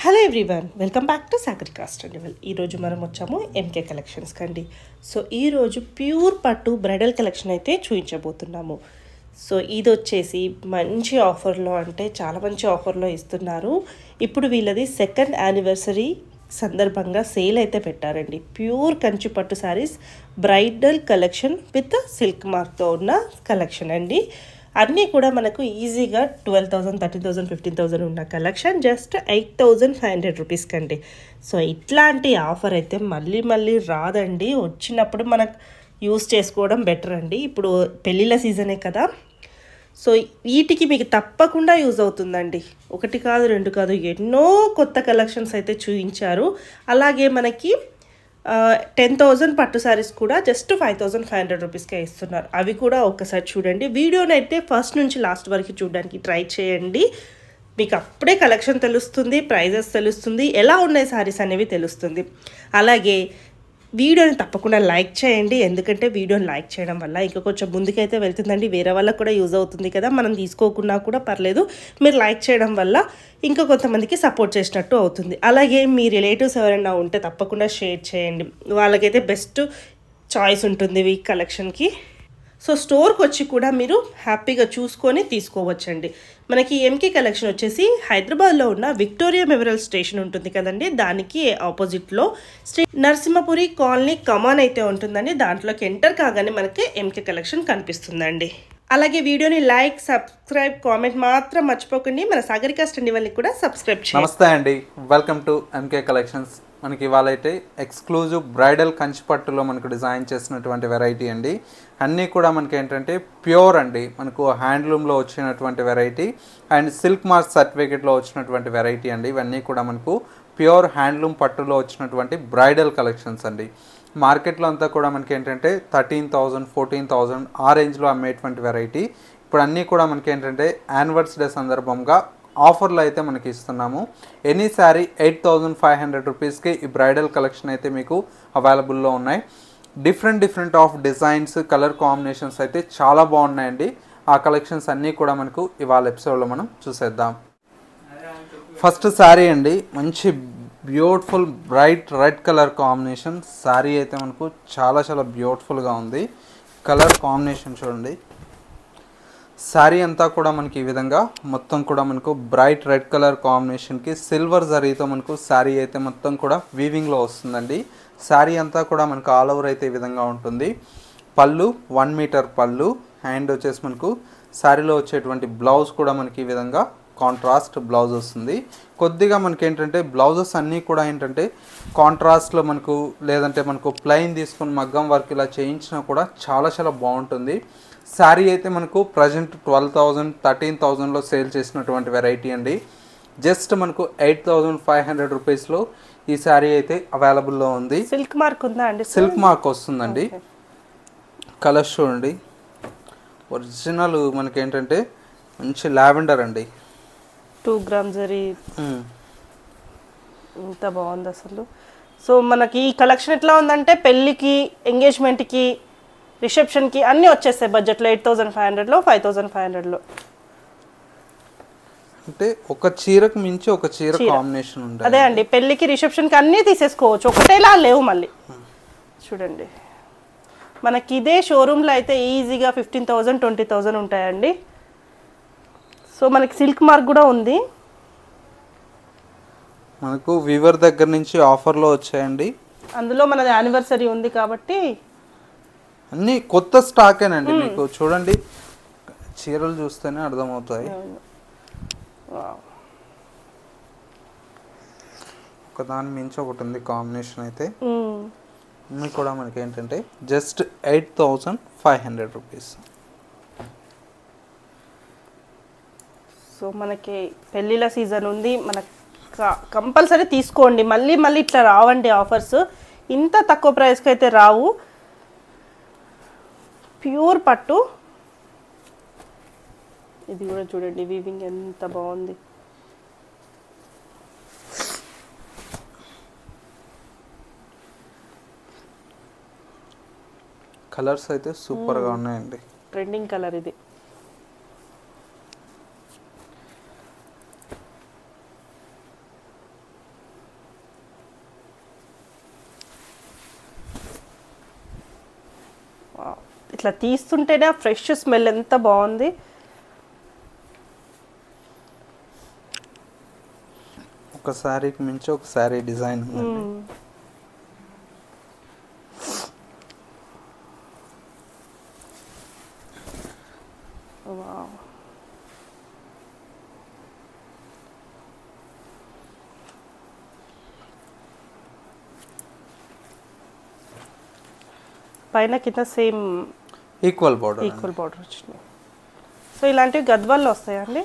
Hello everyone, welcome back to Sagarika studywell. ఈరోజు మనం వచ్చాము ఎంకే కలెక్షన్స్ కండి. సో ఈరోజు ప్యూర్ పట్టు బ్రైడల్ కలెక్షన్ అయితే చూపించబోతున్నాము. సో ఇది వచ్చేసి మంచి ఆఫర్లో, అంటే చాలా మంచి ఆఫర్లో ఇస్తున్నారు. ఇప్పుడు వీళ్ళది 2nd యానివర్సరీ సందర్భంగా సేల్ అయితే పెట్టారండి. ప్యూర్ కంచి పట్టు saris bridal collection with silk మార్క్తో ఉన్న కలెక్షన్ అండి. అన్నీ కూడా మనకు ఈజీగా 12,000, 13,000, 15,000 ఉన్న కలెక్షన్ జస్ట్ 8,500 రూపీస్ కండి. సో ఇట్లాంటి ఆఫర్ అయితే మళ్ళీ మళ్ళీ రాదండి. వచ్చినప్పుడు మనకు యూస్ చేసుకోవడం బెటర్ అండి. ఇప్పుడు పెళ్ళిళ్ళ సీజనే కదా, సో వీటికి మీకు తప్పకుండా యూజ్ అవుతుందండి. ఒకటి కాదు, రెండు కాదు, ఎన్నో కొత్త కలెక్షన్స్ అయితే చూపించారు. అలాగే మనకి 10,000 పట్టు శారీస్ కూడా జస్ట్ 5,500 రూపీస్కే ఇస్తున్నారు. అవి కూడా ఒక్కసారి చూడండి. వీడియోని అయితే ఫస్ట్ నుంచి లాస్ట్ వరకు చూడడానికి ట్రై చేయండి. మీకు అప్పుడే కలెక్షన్ తెలుస్తుంది, ప్రైజెస్ తెలుస్తుంది, ఎలా ఉన్నాయి శారీస్ అనేవి తెలుస్తుంది. అలాగే వీడియోని తప్పకుండా లైక్ చేయండి, ఎందుకంటే వీడియోని లైక్ చేయడం వల్ల ఇంకా కొంచెం ముందుకైతే వెళ్తుందండి. వేరే వాళ్ళకి కూడా యూజ్ అవుతుంది కదా, మనం తీసుకోకున్నా కూడా పర్లేదు. మీరు లైక్ చేయడం వల్ల ఇంకా కొంతమందికి సపోర్ట్ చేసినట్టు అవుతుంది. అలాగే మీ రిలేటివ్స్ ఎవరైనా ఉంటే తప్పకుండా షేర్ చేయండి, వాళ్ళకైతే బెస్ట్ చాయిస్ ఉంటుంది ఈ కలెక్షన్కి. సో స్టోర్కి వచ్చి కూడా మీరు హ్యాపీగా చూసుకొని తీసుకోవచ్చండి. మనకి ఎంకే కలెక్షన్ వచ్చేసి హైదరాబాద్లో ఉన్న విక్టోరియా మెమోరియల్ స్టేషన్ ఉంటుంది కదండి, దానికి ఆపోజిట్లో శ్రీ నరసింహపురి కాలనీ కమాన్ అయితే ఉంటుందండి. దాంట్లోకి ఎంటర్ కాగానే మనకి ఎంకే కలెక్షన్ కనిపిస్తుందండి. అలాగే వీడియోని లైక్, సబ్స్క్రైబ్, కామెంట్ మాత్రం మర్చిపోకండి. మన సాగరికా స్టడీవెల్ని కూడా సబ్స్క్రైబ్ చేయండి. నమస్తే అండి, వెల్కమ్ టు ఎంకే కలెక్షన్స్. మనకి ఇవాళ అయితే ఎక్స్క్లూజివ్ బ్రైడల్ కంచి పట్టులో మనకు డిజైన్ చేసినటువంటి వెరైటీ అండి. అన్నీ కూడా మనకి ఏంటంటే ప్యూర్ అండి, మనకు హ్యాండ్లూమ్లో వచ్చినటువంటి వెరైటీ అండ్ సిల్క్ మార్క్ సర్టిఫికేట్లో వచ్చినటువంటి వెరైటీ అండి. ఇవన్నీ కూడా మనకు ప్యూర్ హ్యాండ్లూమ్ పట్టులో వచ్చినటువంటి బ్రైడల్ కలెక్షన్స్ అండి. మార్కెట్లో అంతా కూడా మనకి ఏంటంటే 13,000, 14,000 ఆ రేంజ్లో అమ్మేటువంటి వెరైటీ. ఇప్పుడు అన్నీ కూడా మనకి ఏంటంటే యానివర్సరీ సందర్భంగా ఆఫర్లు అయితే మనకి ఇస్తున్నాము. ఎనీ శారీ 8,500 రూపీస్కి ఈ బ్రైడల్ కలెక్షన్ అయితే మీకు అవైలబుల్లో ఉన్నాయి. Different of designs, colour combinations అయితే చాలా బాగున్నాయండి. ఆ కలెక్షన్స్ అన్నీ కూడా మనకు ఇవాళ ఎపిసోడ్లో మనం చూసేద్దాం. ఫస్ట్ శారీ అండి, మంచి beautiful bright red colour combination sari అయితే మనకు చాలా బ్యూటిఫుల్గా ఉంది. కలర్ కాంబినేషన్ చూడండి. శారీ అంతా కూడా మనకి ఈ విధంగా మొత్తం కూడా మనకు బ్రైట్ రెడ్ కలర్ కాంబినేషన్కి సిల్వర్ జరీతో మనకు శారీ అయితే మొత్తం కూడా వీవింగ్లో వస్తుందండి. శారీ అంతా కూడా మనకు ఆల్ ఓవర్ అయితే ఈ విధంగా ఉంటుంది. పళ్ళు 1 మీటర్ పళ్ళు, హ్యాండ్ వచ్చేసి మనకు శారీలో వచ్చేటువంటి బ్లౌజ్ కూడా మనకి ఈ విధంగా కాంట్రాస్ట్ బ్లౌజ్ వస్తుంది. కొద్దిగా మనకి ఏంటంటే బ్లౌజెస్ అన్నీ కూడా ఏంటంటే కాంట్రాస్ట్లో మనకు, లేదంటే మనకు ప్లెయిన్ తీసుకుని మగ్గం వర్క్ ఇలా చేయించినా కూడా చాలా బాగుంటుంది. శారీ అయితే మనకు ప్రజెంట్ 12,000, 13,000లో సేల్ చేసినటువంటి వెరైటీ అండి. జస్ట్ మనకు 8,500 రూపీస్లో ఈ శారీ అయితే అవైలబుల్లో ఉంది. సిల్క్ మార్క్ ఉందా అండి? సిల్క్ మార్క్ వస్తుందండి. కలర్స్ చూడండి, ఒరిజినల్ మనకి ఏంటంటే మంచి లావెండర్ అండి. 2 గ్రామ్ జరీ ఎంత బాగుంది అసలు. సో మనకి ఈ కలెక్షన్ ఎట్లా ఉందంటే పెళ్ళికి, ఎంగేజ్మెంట్కి, రిసెప్షన్కి అన్నీ వచ్చేస్తాయి బడ్జెట్లో. 8,500లో, 5,500లో. అంటే ఒక చీరకు మించి ఒక చీర కాంబినేషన్ ఉంటుంది. అదే అండి, పెళ్ళికి, రిసెప్షన్కి అన్నీ తీసేసుకోవచ్చు, ఒకటేలా లేవు మళ్ళీ. చూడండి, మనకి ఇదే షోరూంలో అయితే ఈజీగా 15,000, 20,000 ఉంటాయండి. సో మనకి సిల్క్ మార్క్ కూడా ఉంది. మనకు వీవర్ దగ్గర నుంచి ఆఫర్లో వచ్చాయండి. అందులో మనది యానివర్సరీ ఉంది కాబట్టి అన్నీ కొత్త స్టాకేనండి. మీకు చూడండి, చీరలు చూస్తేనే అర్థమవుతాయి. ఒకదాని మించి ఒకటి ఉంది కాంబినేషన్ అయితే. అన్నీ కూడా మనకి ఏంటంటే జస్ట్ 8,500 రూపీస్. సో మనకి పెళ్ళిళ్ళ సీజన్ ఉంది, మనకు కంపల్సరీ తీసుకోండి. మళ్ళీ ఇట్లా రావండి ఆఫర్స్, ఇంత తక్కువ ప్రైస్కి అయితే రావు. ప్యూర్ పట్టు. ఇది కూడా చూడండి, వీవింగ్ ఎంత బాగుంది. కలర్స్ అయితే సూపర్గా ఉన్నాయండి. ట్రెండింగ్ కలర్ ఇది. ఇట్లా తీస్తుంటేనే ఆ ఫ్రెష్ స్మెల్ ఎంత బాగుంది. ఒక శారీకి మించి ఒక శారీ డిజైన్ ఉందండి. వావ్. పైన కింద సేమ్ ఈక్వల్ బార్డర్. వచ్చినాయి. సో ఇలాంటివి గద్వాల్లో వస్తాయండి?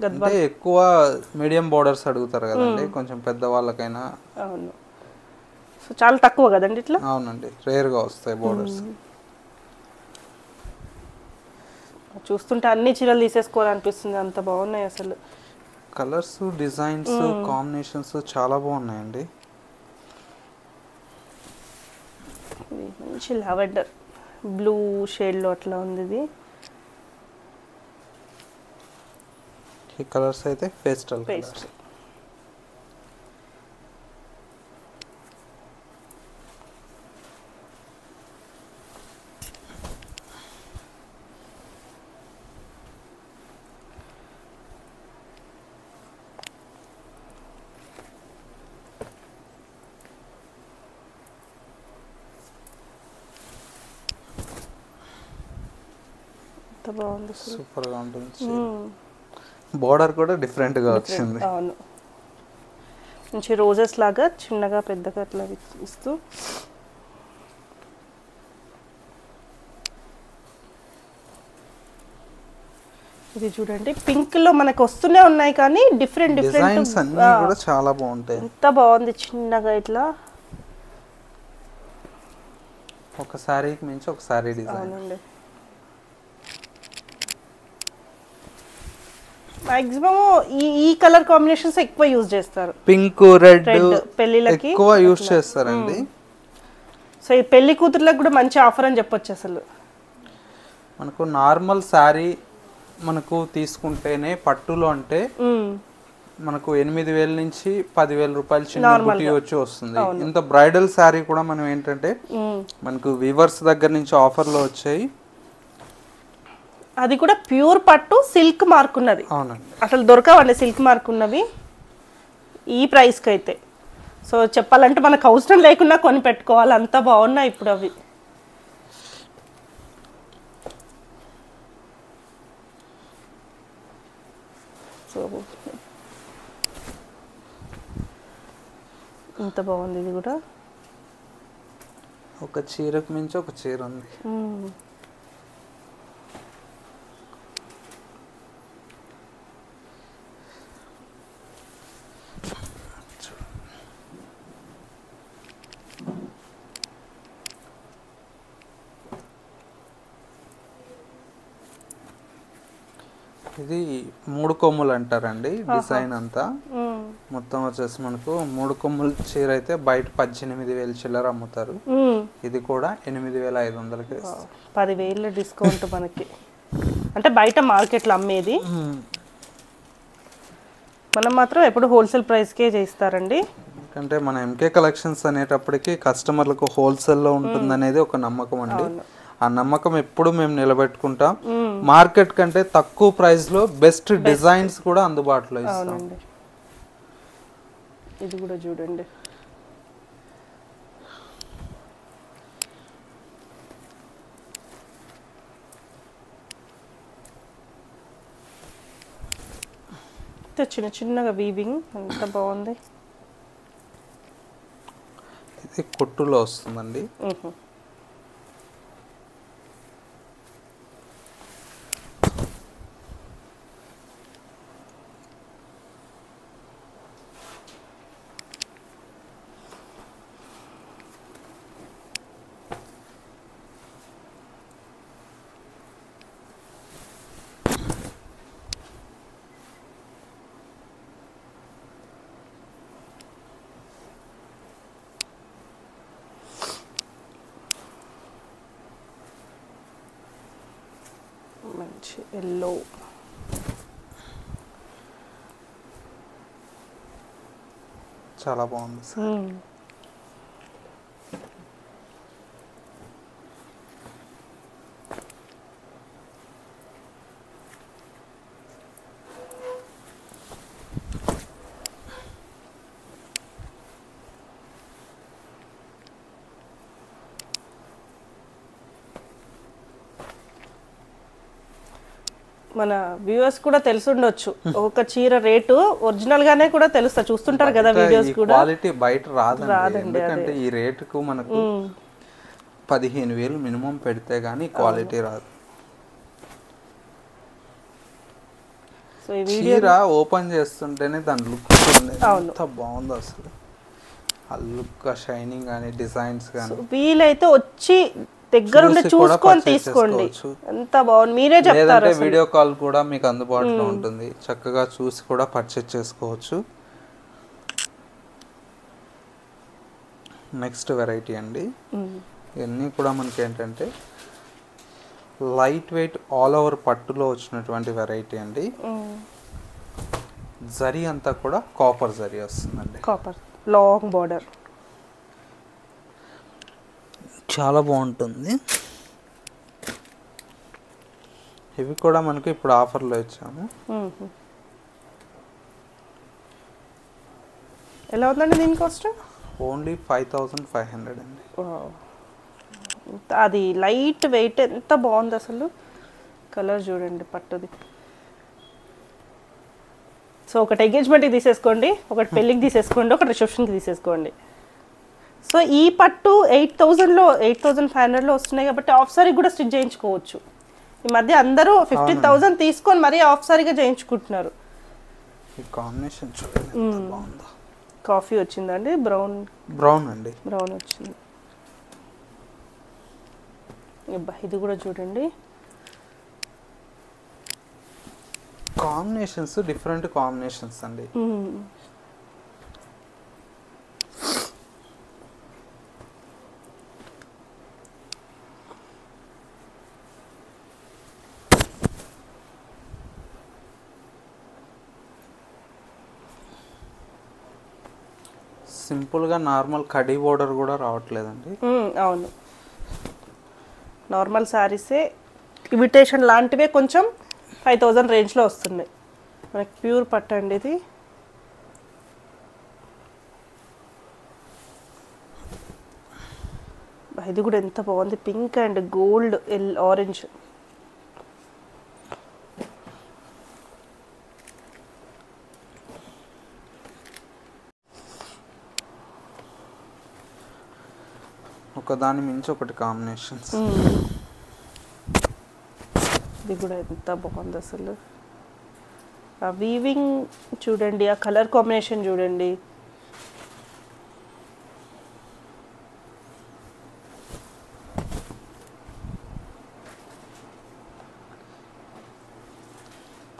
అంటే ఎక్కువ మీడియం బార్డర్స్ అడుగుతారు కదండి, కొంచెం పెద్ద వాళ్ళకైనా. అవును. సో చాలా తక్కువ కదండి ఇట్లా? అవునండి, రేర్గా వస్తాయి బార్డర్స్. చూస్తుంటే అన్ని చీరలు తీసేసుకోవాలనిపిస్తుంది, అంత బాగున్నాయి అసలు. కలర్స్, డిజైన్స్, కాంబినేషన్స్ చాలా బాగున్నాయండి. మంచి లావెండర్ బ్లూ షేడ్లో అట్లా ఉంది ఇది. ఈ కలర్స్ అయితే పేస్టల్ పేస్ట్. బాగుంది, సూపర్ గా ఉంటుంది. బోర్డర్ కూడా డిఫరెంట్ గా వచ్చింది. అవును, మంచి రోజెస్ లాగా చిన్నగా పెద్దగా అట్లా ఇస్తూ. ఇది చూడండి, పింక్ లో మనకు వస్తూనే ఉన్నాయి కానీ డిఫరెంట్ డిజైన్స్ అన్నీ కూడా చాలా బాగుంటాయి. ఎంత బాగుంది చిన్నగా ఇట్లా. ఒక సారీకి మించి ఒక సారీ డిజైన్. మాక్సిమం ఈ కలర్ కాంబినేషన్స్ ఎక్కువ యూజ్ చేస్తారు. పింక్, రెడ్ పెళ్లిలకి ఎక్కువ యూజ్ చేస్తారండి. సో ఈ పెళ్లి కూతుర్లకు కూడా మంచి ఆఫర్ అని చెప్పొచ్చు. అసలు మనకు నార్మల్ శారీ మనకు తీసుకుంటేనే పట్టులో అంటే మనకు 8,000 నుంచి 10,000 రూపాయలు చిన్న బుట్టి వచ్చి వస్తుంది. ఇంత బ్రైడల్ శారీ కూడా మనం ఏంటంటే మనకు వీవర్స్ దగ్గర నుంచి ఆఫర్లో వచ్చాయి. అది కూడా ప్యూర్ పట్టు, సిల్క్ మార్క్ ఉన్నది. అవునండి, అసలు దొరకవండి సిల్క్ మార్క్ ఉన్నవి ఈ ప్రైస్కి అయితే. సో చెప్పాలంటే మనకు అవసరం లేకుండా కొని పెట్టుకోవాలి, అంత బాగున్నాయి ఇప్పుడు అవి. సో ఇంత బాగుంది ఇది కూడా. ఒక చీరకు మించి ఒక చీర ఉంది. ఇది 3 కొమ్ములు అంటారండి డిజైన్ అంతా. మొత్తం వచ్చేసి మనకు 3 కొమ్ముల చీర అయితే బయట 18,000 చిల్లర అమ్ముతారు. ఇది కూడా 8,500కి. 10,000 డిస్కౌంట్ మనకి. అంటే బయట మార్కెట్లో అమ్మేది, మనం మాత్రం ఎప్పుడు హోల్సేల్ ప్రైస్కే చేస్తారండి. అంటే మన ఎంకే కలెక్షన్స్ అనేటప్పటికి కస్టమర్లకు హోల్సేల్లో ఉంటుందనేది ఒక నమ్మకం అండి. ఆ నమ్మకం ఎప్పుడు మేము నిలబెట్టుకుంటాం. మార్కెట్ కంటే తక్కువ ప్రైస్ లో బెస్ట్ డిజైన్స్ కూడా అందుబాటులో ఇస్తాం. ఇది కూడా చూడండి, చిన్న చిన్నగా వీవింగ్ ఎంత బాగుంది. ఇది కొట్టులో వస్తుందండి. మంచి ఎల్లో, చాలా బాగుంది. మన వ్యూవర్స్ కూడా తెలుసుండొచ్చు ఒక చీర రేటు ఒరిజినల్ గానే కూడా తెలుస్తా చూస్తుంటారు కదా వీడియోస్ కూడా క్వాలిటీ బయట రాదండి ఎందుకంటే ఈ రేటుకు మనకు 15,000 మినిమం పెడితే గానీ క్వాలిటీ రాదు. సో ఈ చీర ఓపెన్ చేస్తుంటేనే దాని లుక్ ఎంత బాగుందో అసలు. ఆ లుక్ షైనింగ్ కానీ డిజైన్స్ కానీ వీలైతే వచ్చి దగ్గరుండి చూసుకొని తీసుకోండి. ఎంత బాగుంది మీరే చెప్తారు. లేదంటే వీడియో కాల్ కూడా మీకు అందుబాటులో ఉంటుంది, చక్కగా చూసి కూడా పర్చేస్ చేసుకోవచ్చు. నెక్స్ట్ వెరైటీ అండి, ఇవన్నీ కూడా మనకి ఏంటంటే లైట్ వెయిట్ ఆల్ ఓవర్ పట్టులో వచ్చినటువంటి వెరైటీ అండి. జరీ అంతా కూడా కాపర్ జరీ వస్తుందండి, కాపర్ లాంగ్ బార్డర్, చాలా బాగుంటుంది. ఇవి కూడా మనకి ఇప్పుడు ఆఫర్లో ఇచ్చాము. ఎలా ఉందండి దీని కాస్ట్? ఓన్లీ 5,500 అండి. అది లైట్ వెయిట్ ఎంత బాగుంది అసలు. కలర్ చూడండి పట్టుది. సో ఒకటి ఎంగేజ్మెంట్కి తీసేసుకోండి, ఒకటి పెళ్ళికి తీసేసుకోండి, ఒకటి రిసెప్షన్కి తీసేసుకోండి. సో ఈ పట్టు 8,000లో 8,500లో వస్తున్నాయి కాబట్టి హాఫ్ సారీ కూడా స్టిచ్ చేయించుకోవచ్చు. ఈ మధ్య అందరూ 50,000 తీసుకొని మరీ హాఫ్ సారీగా చేయించుకుంటున్నారు. ఈ కాంబినేషన్ చూడండి ఎంత బాగుందో. కాఫీ వచ్చిందండి, బ్రౌన్ అండి, బ్రౌన్ వచ్చింది. ఇది కూడా చూడండి కాంబినేషన్స్, డిఫరెంట్ కాంబినేషన్స్ అండి. సింపుల్గా నార్మల్ కడీ బోర్డర్ కూడా రావట్లేదండి. అవును, నార్మల్ శారీసే ఇమిటేషన్ లాంటివే కొంచెం 5,000 రేంజ్లో వస్తున్నాయి. మనకి ప్యూర్ పట్టు అండి ఇది. ఇది కూడా ఎంత బాగుంది, పింక్ అండ్ గోల్డ్ ఆరెంజ్. ఒకదాని మించి ఒకటి కాంబినేషన్స్. ఇది కూడా ఎంత బాగుంది అసలు. ఆ వీవింగ్ చూడండి, ఆ కలర్ కాంబినేషన్ చూడండి.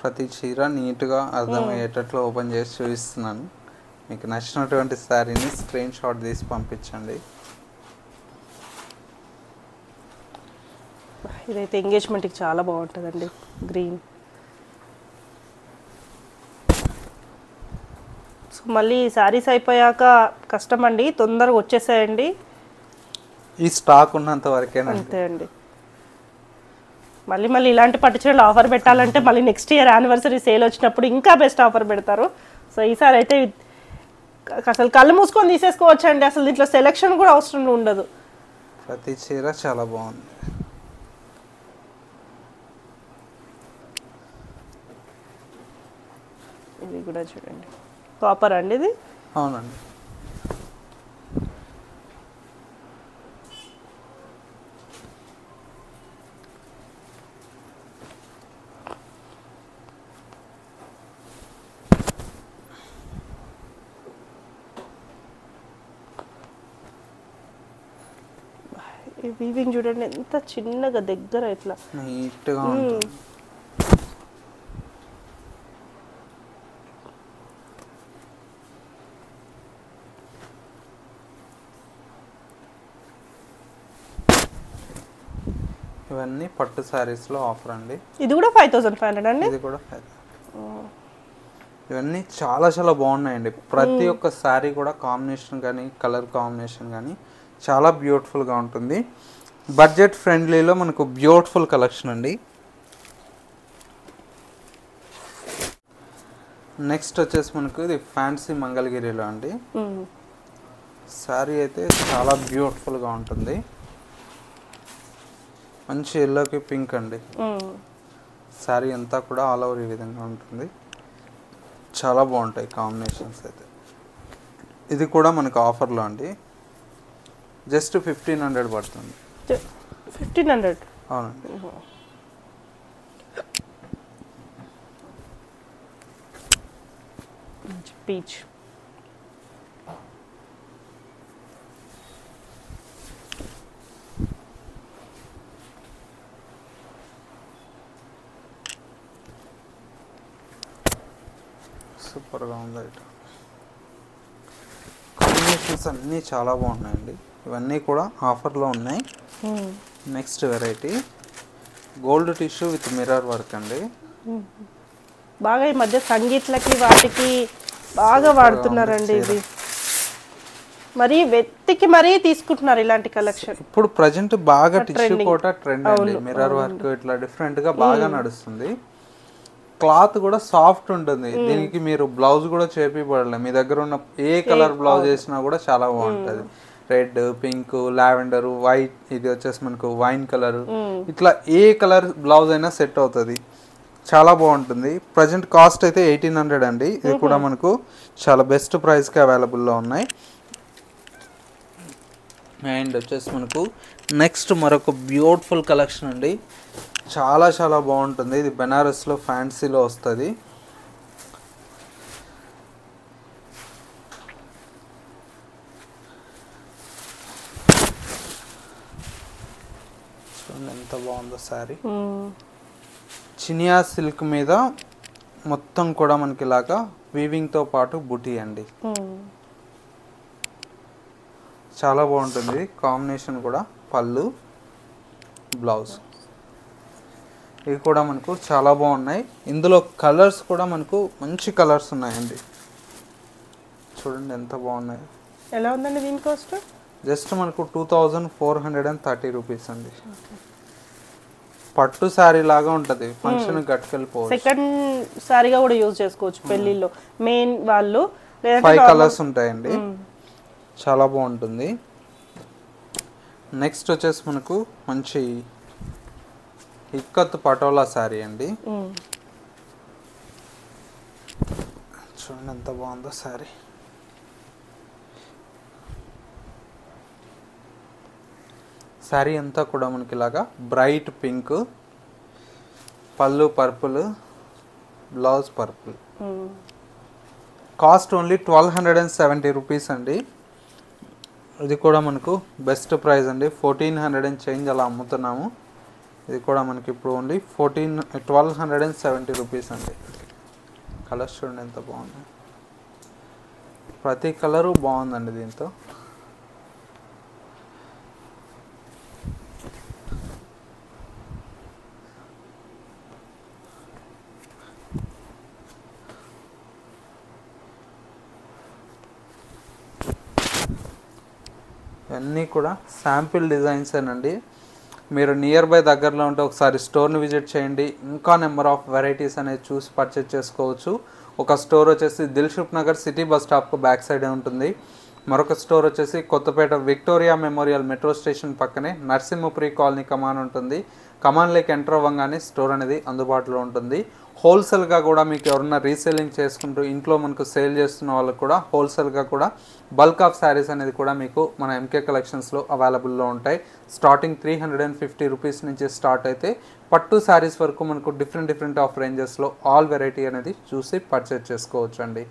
ప్రతి చీర నీట్గా అర్థమయ్యేటట్లు ఓపెన్ చేసి చూపిస్తున్నాను. మీకు నచ్చినటువంటి శారీని స్క్రీన్ షాట్ తీసి పంపించండి. ఇదైతే ఎంగేజ్మెంట్కి చాలా బాగుంటుందండి, గ్రీన్. సో మళ్ళీ శారీస్ అయిపోయాక కష్టం అండి, తొందరగా వచ్చేసాయండి. ఈ స్టాక్ ఉన్నంత వరకేనా? అంతే అండి. మళ్ళీ ఇలాంటి పట్టు చీరలు ఆఫర్ పెట్టాలంటే మళ్ళీ నెక్స్ట్ ఇయర్ యానివర్సరీ సేల్ వచ్చినప్పుడు ఇంకా బెస్ట్ ఆఫర్ పెడతారు. సో ఈసారి అయితే అసలు కళ్ళు మూసుకొని తీసేసుకోవచ్చండి, అసలు దీంట్లో సెలెక్షన్ కూడా అవసరం ఉండదు. ప్రతి చీర చాలా బాగుంది. ఇది కూడా చూడండి, కాపర్ అండి ఇది. అవునండి. ఈ వీవింగ్ చూడండి ఎంత చిన్నగా దగ్గర ఇట్లా నీట్గా ఉంటుంది. ఇవన్నీ పట్టు శారీస్లో ఆఫర్ అండి. ఇది కూడా 5,500 అండి. ఇది కూడా 5,000. ఇవన్నీ చాలా చాలా బాగున్నాయండి. ప్రతి ఒక్క శారీ కూడా కాంబినేషన్ కానీ కలర్ కాంబినేషన్ కానీ చాలా బ్యూటిఫుల్గా ఉంటుంది. బడ్జెట్ ఫ్రెండ్లీలో మనకు బ్యూటిఫుల్ కలెక్షన్ అండి. నెక్స్ట్ వచ్చేసి మనకు ఇది ఫ్యాన్సీ మంగళగిరిలో అండి. శారీ అయితే చాలా బ్యూటిఫుల్గా ఉంటుంది. మంచి ఎల్లోకి పింక్ అండి. శారీ అంతా కూడా ఆల్ ఓవర్ ఈ విధంగా ఉంటుంది. చాలా బాగుంటాయి కాంబినేషన్స్ అయితే. ఇది కూడా మనకు ఆఫర్లో అండి, జస్ట్ 1500 పడుతుంది. 1500? అవునండి. పీచ్. సూపర్గా ఉంది ఐటమ్. కాంబినేషన్స్ అన్నీ చాలా బాగున్నాయండి. ఇవన్నీ కూడా ఆఫర్లో ఉన్నాయి. Next variety gold tissue with mirror work అండి. బాగా ఈ మధ్య సంగీట్లకి వాటికి బాగా వాడుతున్నారండి ఇది. మరి వెతికి మరీ తీసుకుంటున్నారు ఇలాంటి కలెక్షన్. ఇప్పుడు ప్రజెంట్ బాగా టిష్యూ కోట ట్రెండ్ అండి. మిర్రర్ వర్క్ ఇట్లా డిఫరెంట్గా బాగా నడుస్తుంది. క్లాత్ కూడా సాఫ్ట్ ఉంటుంది. దీనికి మీరు బ్లౌజ్ కూడా చేపిపడలేదు. మీ దగ్గర ఉన్న ఏ కలర్ బ్లౌజ్ వేసినా కూడా చాలా బాగుంటుంది. రెడ్, పింక్, లావెండర్, వైట్, ఇది వచ్చేసి మనకు వైన్ కలర్, ఇట్లా ఏ కలర్ బ్లౌజ్ అయినా సెట్ అవుతుంది. చాలా బాగుంటుంది. ప్రజెంట్ కాస్ట్ అయితే 1800 అండి. ఇది కూడా మనకు చాలా బెస్ట్ ప్రైస్కి అవైలబుల్లో ఉన్నాయి. అండ్ వచ్చేసి మనకు నెక్స్ట్ మరొక బ్యూటిఫుల్ కలెక్షన్ అండి. చాలా చాలా బాగుంటుంది. ఇది బెనారస్లో ఫ్యాన్సీలో వస్తుంది. చూడండి ఎంత బాగుందో శారీ. చినియా సిల్క్ మీద మొత్తం కూడా మనకి ఇలాగా వీవింగ్తో పాటు బుటీ అండి. చాలా బాగుంటుంది. కాంబినేషన్ కూడా పళ్ళు, బ్లౌజ్ ఇవి కూడా మనకు చాలా బాగున్నాయి. ఇందులో కలర్స్ కూడా మనకు మంచి కలర్స్ ఉన్నాయండి. చూడండి ఎంత బాగున్నాయి. ఎలా ఉందండి దీని కాస్ట్? జస్ట్ మనకు 2430 రూపీస్ అండి. పట్టు శారీ లాగా ఉంటుంది. ఫంక్షన్ కట్టుకెళ్ళిపోవచ్చు. సెకండ్ శారీగా కూడా యూజ్ చేసుకోవచ్చు పెళ్ళిళ్ళలో. మెయిన్ వాళ్ళు 5 కలర్స్ ఉంటాయండి. చాలా బాగుంటుంది. నెక్స్ట్ వచ్చేసి మనకు మంచి ఇక్కత్ పటోలా శారీ అండి. చూడండి ఎంత బాగుందో శారీ. శారీ అంతా కూడా మనకి ఇలాగా బ్రైట్ పింక్, పళ్ళు purple, blouse purple. Cost only 1270 rupees అండి. ఇది కూడా మనకు బెస్ట్ ప్రైస్ అండి. 1400 చేంజ్ అలా అమ్ముతున్నాము. ఇది కూడా మనకి ఇప్పుడు ఓన్లీ 1270 రూపీస్ అండి. కలర్స్ చూడండి ఎంత బాగుంది. ప్రతి కలరు బాగుందండి దీంతో. ఇవన్నీ కూడా శాంపిల్ డిజైన్స్ అండి. మీరు నియర్ బై దగ్గరలో ఉంటే ఒకసారి స్టోర్ని విజిట్ చేయండి. ఇంకా నెంబర్ ఆఫ్ వెరైటీస్ అనేది చూసి పర్చేజ్ చేసుకోవచ్చు. ఒక స్టోర్ వచ్చేసి దిల్షుక్ నగర్ సిటీ బస్ స్టాప్కు బ్యాక్ సైడే ఉంటుంది. మరొక స్టోర్ వచ్చేసి Kothapet Victoria Memorial metro station పక్కనే నర్సింహపురి కాలనీ కమాన్ ఉంటుంది. కమాన్లోకి ఎంటర్ అవ్వగానే స్టోర్ అనేది అందుబాటులో ఉంటుంది. హోల్సేల్గా కూడా మీకు ఎవరన్నా రీసేలింగ్ చేసుకుంటూ ఇంట్లో మనకు సేల్ చేస్తున్న వాళ్ళకు కూడా హోల్సేల్గా కూడా బల్క్ ఆఫ్ శారీస్ అనేది కూడా మీకు మన ఎంకే కలెక్షన్స్లో అవైలబుల్లో ఉంటాయి. స్టార్టింగ్ 350 రూపీస్ నుంచి స్టార్ట్ అయితే పట్టు శారీస్ వరకు మనకు డిఫరెంట్ ఆఫ్ రేంజెస్లో ఆల్ వెరైటీ అనేది చూసి పర్చేజ్ చేసుకోవచ్చు అండి.